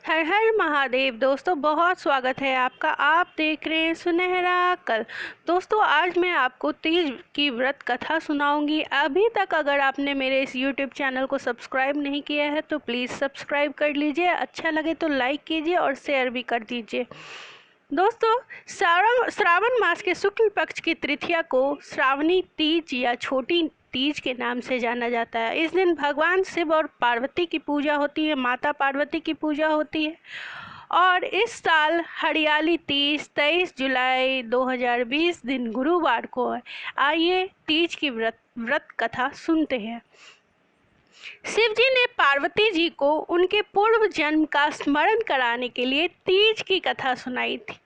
हर हर महादेव। दोस्तों बहुत स्वागत है आपका। आप देख रहे हैं सुनहरा कल। दोस्तों आज मैं आपको तीज की व्रत कथा सुनाऊंगी। अभी तक अगर आपने मेरे इस YouTube चैनल को सब्सक्राइब नहीं किया है तो प्लीज़ सब्सक्राइब कर लीजिए। अच्छा लगे तो लाइक कीजिए और शेयर भी कर दीजिए। दोस्तों श्रावण मास के शुक्ल पक्ष की तृतीया को श्रावणी तीज या छोटी तीज के नाम से जाना जाता है। इस दिन भगवान शिव और पार्वती की पूजा होती है, माता पार्वती की पूजा होती है। और इस साल हरियाली तीज 23 जुलाई 2020 दिन गुरुवार को है। आइए तीज की व्रत कथा सुनते हैं। शिव जी ने पार्वती जी को उनके पूर्व जन्म का स्मरण कराने के लिए तीज की कथा सुनाई थी।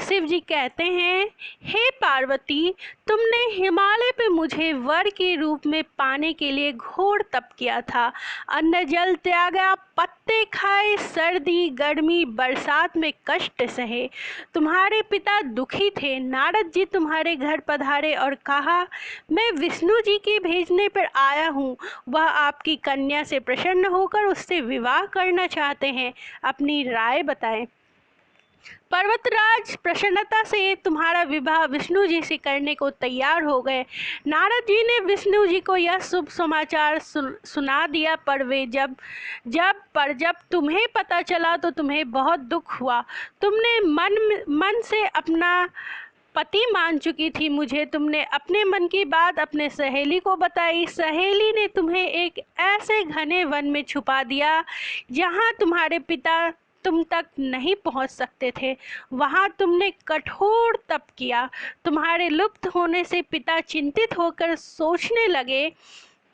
शिव जी कहते हैं, हे पार्वती, तुमने हिमालय पे मुझे वर के रूप में पाने के लिए घोर तप किया था। अन्न जल त्यागा, पत्ते खाए, सर्दी गर्मी बरसात में कष्ट सहे। तुम्हारे पिता दुखी थे। नारद जी तुम्हारे घर पधारे और कहा, मैं विष्णु जी के भेजने पर आया हूँ। वह आपकी कन्या से प्रसन्न होकर उससे विवाह करना चाहते हैं। अपनी राय बताएं। पर्वतराज प्रसन्नता से तुम्हारा विवाह विष्णु जी से करने को तैयार हो गए। नारद जी ने विष्णु जी को यह शुभ समाचार सुना दिया, पर जब तुम्हें पता चला तो तुम्हें बहुत दुख हुआ। तुमने मन से अपना पति मान चुकी थी मुझे। तुमने अपने मन की बात अपने सहेली को बताई। सहेली ने तुम्हें एक ऐसे घने वन में छुपा दिया जहाँ तुम्हारे पिता तुम तक नहीं पहुंच सकते थे। वहां तुमने कठोर तप किया। तुम्हारे लुप्त होने से पिता चिंतित होकर सोचने लगे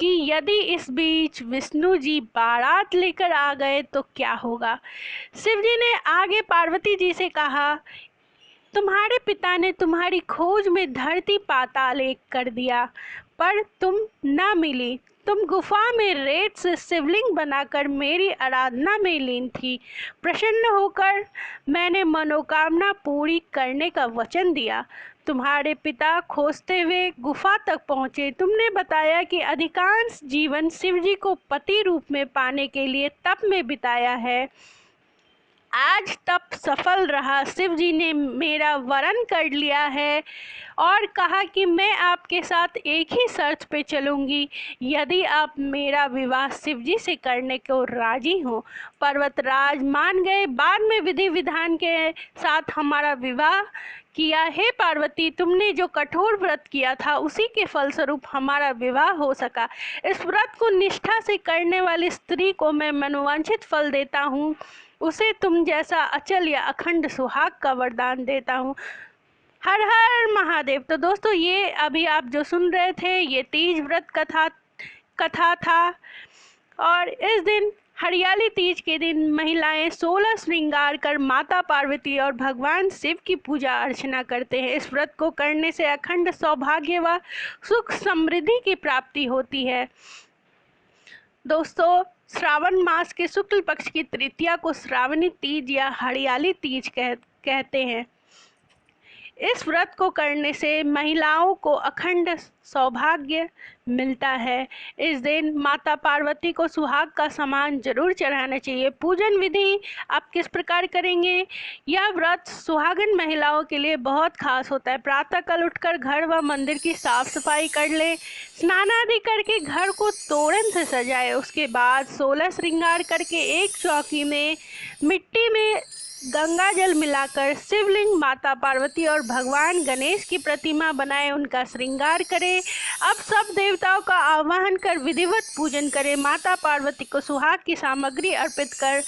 कि यदि इस बीच विष्णु जी बारात लेकर आ गए तो क्या होगा। शिव जी ने आगे पार्वती जी से कहा, तुम्हारे पिता ने तुम्हारी खोज में धरती पाताल एक कर दिया, पर तुम न मिली। तुम गुफा में रेत से शिवलिंग बनाकर मेरी आराधना में लीन थी। प्रसन्न होकर मैंने मनोकामना पूरी करने का वचन दिया। तुम्हारे पिता खोजते हुए गुफा तक पहुँचे। तुमने बताया कि अधिकांश जीवन शिव जी को पति रूप में पाने के लिए तप में बिताया है। आज तप सफल रहा। शिव जी ने मेरा वरण कर लिया है और कहा कि मैं आपके साथ एक ही शर्त पे चलूंगी, यदि आप मेरा विवाह शिव जी से करने को राजी हो। पर्वतराज मान गए। बाद में विधि विधान के साथ हमारा विवाह किया। हे पार्वती, तुमने जो कठोर व्रत किया था उसी के फलस्वरूप हमारा विवाह हो सका। इस व्रत को निष्ठा से करने वाली स्त्री को मैं मनोवांछित फल देता हूँ। उसे तुम जैसा अचल या अखंड सुहाग का वरदान देता हूँ। हर हर महादेव। तो दोस्तों ये अभी आप जो सुन रहे थे ये तीज व्रत कथा था। और इस दिन हरियाली तीज के दिन महिलाएं 16 श्रृंगार कर माता पार्वती और भगवान शिव की पूजा अर्चना करते हैं। इस व्रत को करने से अखंड सौभाग्य व सुख समृद्धि की प्राप्ति होती है। दोस्तों श्रावण मास के शुक्ल पक्ष की तृतीया को श्रावणी तीज या हरियाली तीज कहते हैं। इस व्रत को करने से महिलाओं को अखंड सौभाग्य मिलता है। इस दिन माता पार्वती को सुहाग का सामान जरूर चढ़ाना चाहिए। पूजन विधि आप किस प्रकार करेंगे? यह व्रत सुहागन महिलाओं के लिए बहुत खास होता है। प्रातःकाल उठकर घर व मंदिर की साफ सफाई कर ले। स्नान आदि करके घर को तोरण से सजाए। उसके बाद 16 श्रृंगार करके एक चौकी में मिट्टी में गंगा जल मिलाकर शिवलिंग, माता पार्वती और भगवान गणेश की प्रतिमा बनाए, उनका श्रृंगार करें। अब सब देवताओं का आवाहन कर विधिवत पूजन करें। माता पार्वती को सुहाग की सामग्री अर्पित कर